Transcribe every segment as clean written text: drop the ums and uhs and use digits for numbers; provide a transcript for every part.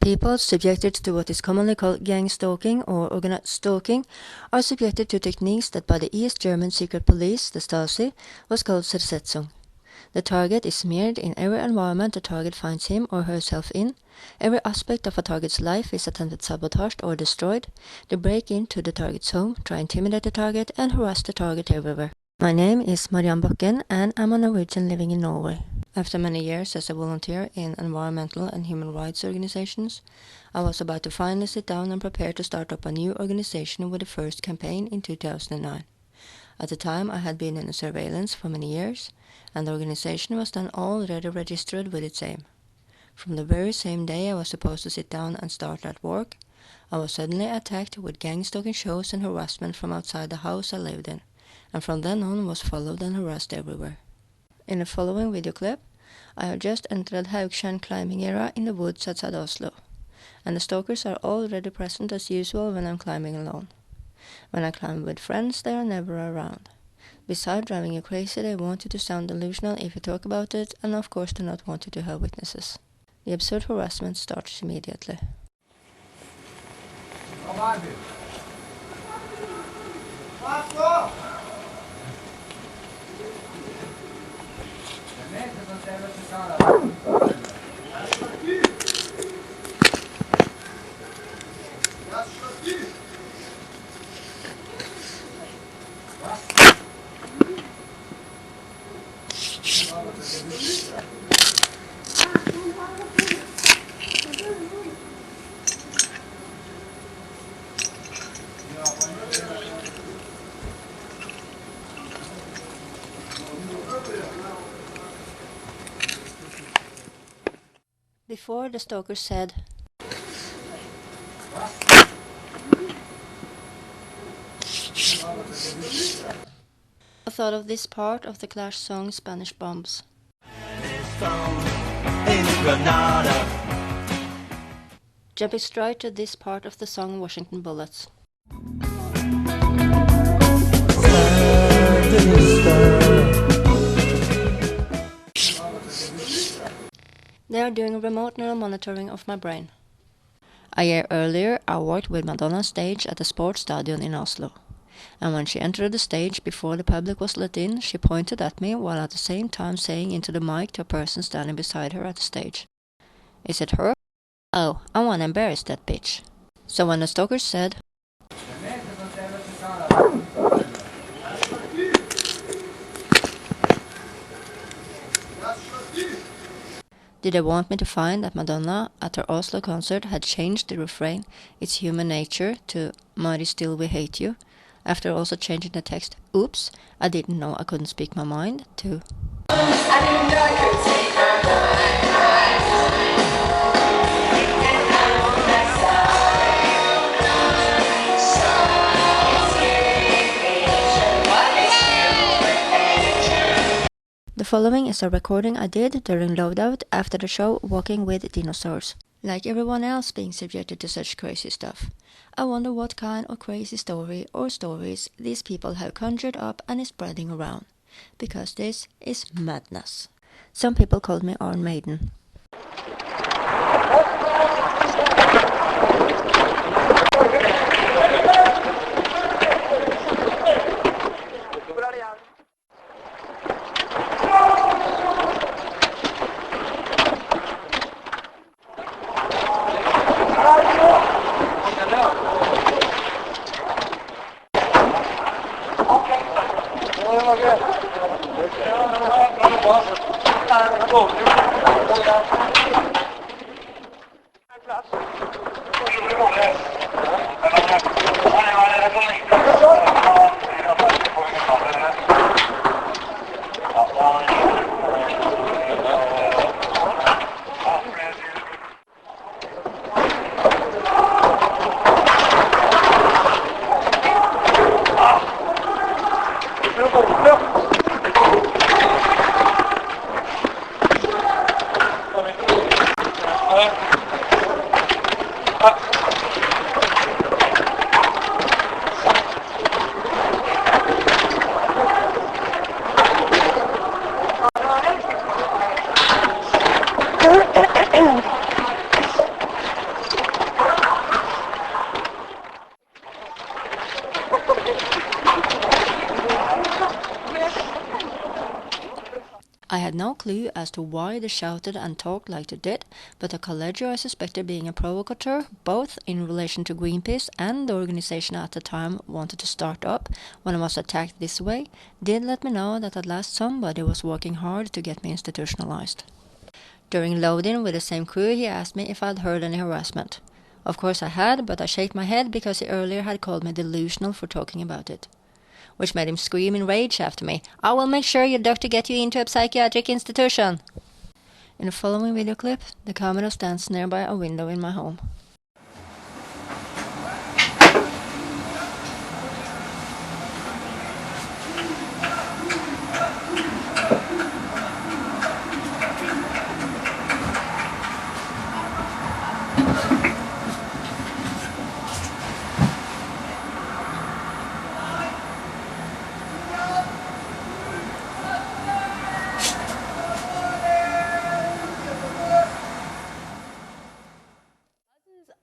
People subjected to what is commonly called gang stalking or organized stalking are subjected to techniques that by the East German secret police, the Stasi, was called Zersetzung. The target is smeared in every environment the target finds him or herself in. Every aspect of a target's life is attempted sabotaged or destroyed. They break into the target's home, try intimidate the target, and harass the target everywhere. My name is Marianne Bakken, and I'm a Norwegian living in Norway. After many years as a volunteer in environmental and human rights organizations, I was about to finally sit down and prepare to start up a new organization with the first campaign in 2009. At the time, I had been in surveillance for many years, and the organization was then already registered with its aim. From the very same day I was supposed to sit down and start at work, I was suddenly attacked with gang stalking shows and harassment from outside the house I lived in, and from then on was followed and harassed everywhere. In the following video clip, I have just entered Haugtjern climbing area in the woods outside Oslo, and the stalkers are already present as usual when I'm climbing alone. When I climb with friends, they are never around. Besides driving you crazy, they want you to sound delusional if you talk about it, and of course do not want you to have witnesses. The absurd harassment starts immediately. Before, the stalker said, I thought of this part of the Clash song Spanish Bombs. Jumping straight to this part of the song Washington Bullets. They are doing remote neural monitoring of my brain. A year earlier, I worked with Madonna stage at the sports stadium in Oslo. And when she entered the stage before the public was let in, she pointed at me while at the same time saying into the mic to a person standing beside her at the stage, "Is it her? Oh, I wanna embarrass that bitch." So when the stalker said, did they want me to find that Madonna at her Oslo concert had changed the refrain "It's human nature" to "Mighty still we hate you," after also changing the text "Oops, I didn't know I couldn't speak my mind" to The following is a recording I did during loadout after the show Walking with Dinosaurs. Like everyone else being subjected to such crazy stuff, I wonder what kind of crazy story or stories these people have conjured up and is spreading around. Because this is madness. Some people called me Iron Maiden. no clue as to why they shouted and talked like they did, but the colleger I suspected being a provocateur, both in relation to Greenpeace and the organization at the time wanted to start up when I was attacked this way, did let me know that at last somebody was working hard to get me institutionalized. During load-in with the same crew, he asked me if I'd heard any harassment. Of course I had, but I shook my head because he earlier had called me delusional for talking about it, which made him scream in rage after me, "I will make sure your doctor gets you into a psychiatric institution." In the following video clip, the camera stands nearby a window in my home.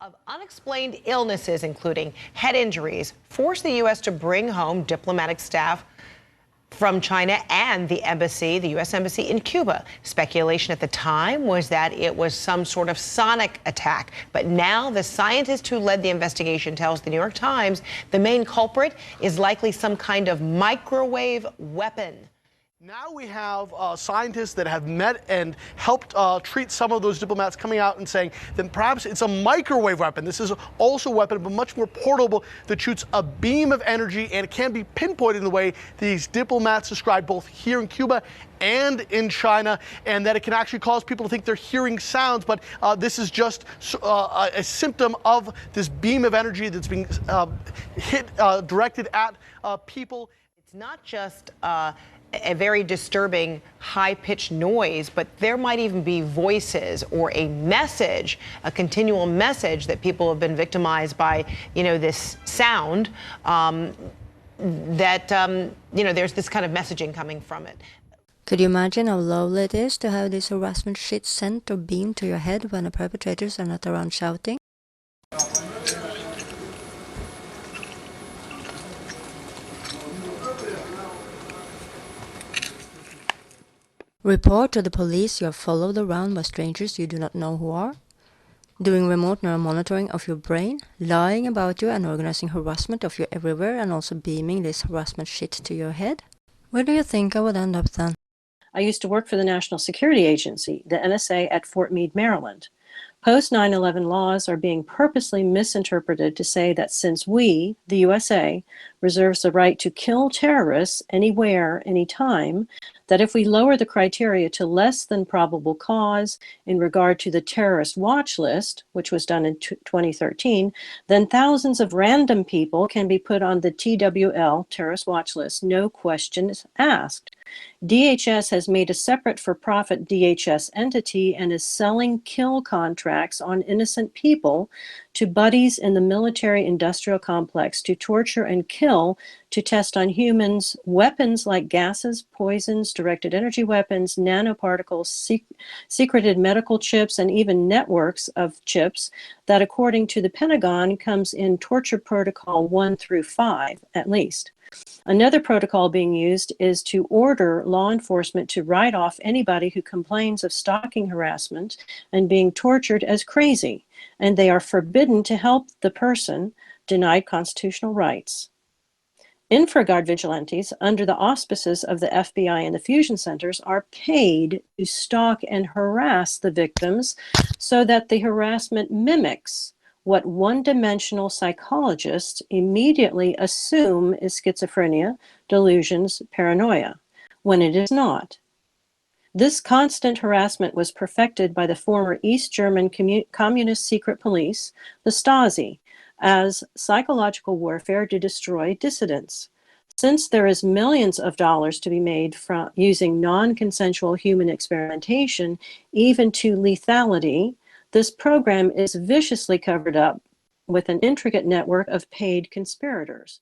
Of unexplained illnesses, including head injuries, forced the U.S. to bring home diplomatic staff from China and the U.S. Embassy in Cuba. Speculation at the time was that it was some sort of sonic attack. But now the scientist who led the investigation tells the New York Times the main culprit is likely some kind of microwave weapon. Now we have scientists that have met and helped treat some of those diplomats coming out and saying that perhaps it's a microwave weapon. This is also a weapon, but much more portable, that shoots a beam of energy, and it can be pinpointed in the way these diplomats described both here in Cuba and in China, and that it can actually cause people to think they're hearing sounds, but this is just a symptom of this beam of energy that's being directed at people. It's not just a very disturbing high-pitched noise, but there might even be voices or a message, a continual message that people have been victimized by, this sound, there's this kind of messaging coming from it. Could you imagine how lovely it is to have this harassment shit sent or beamed to your head when the perpetrators are not around shouting? Report to the police you are followed around by strangers you do not know who are. Doing remote neural monitoring of your brain, lying about you and organizing harassment of you everywhere, and also beaming this harassment shit to your head. Where do you think I would end up then? I used to work for the National Security Agency, the NSA, at Fort Meade, Maryland. Post-9/11 laws are being purposely misinterpreted to say that since we, the USA, reserves the right to kill terrorists anywhere, anytime, that if we lower the criteria to less than probable cause in regard to the terrorist watch list, which was done in 2013, then thousands of random people can be put on the TWL, terrorist watch list, no questions asked. DHS has made a separate for-profit DHS entity and is selling kill contracts on innocent people to buddies in the military-industrial complex to torture and kill, to test on humans weapons like gases, poisons, directed energy weapons, nanoparticles, secreted medical chips, and even networks of chips that, according to the Pentagon, comes in torture protocol 1 through 5, at least. Another protocol being used is to order law enforcement to write off anybody who complains of stalking harassment and being tortured as crazy, and they are forbidden to help the person denied constitutional rights. InfraGard vigilantes, under the auspices of the FBI and the fusion centers, are paid to stalk and harass the victims so that the harassment mimics what one-dimensional psychologists immediately assume is schizophrenia, delusions, paranoia, when it is not. This constant harassment was perfected by the former East German communist secret police, the Stasi, as psychological warfare to destroy dissidents. Since there is millions of dollars to be made from using non-consensual human experimentation, even to lethality, this program is viciously covered up with an intricate network of paid conspirators.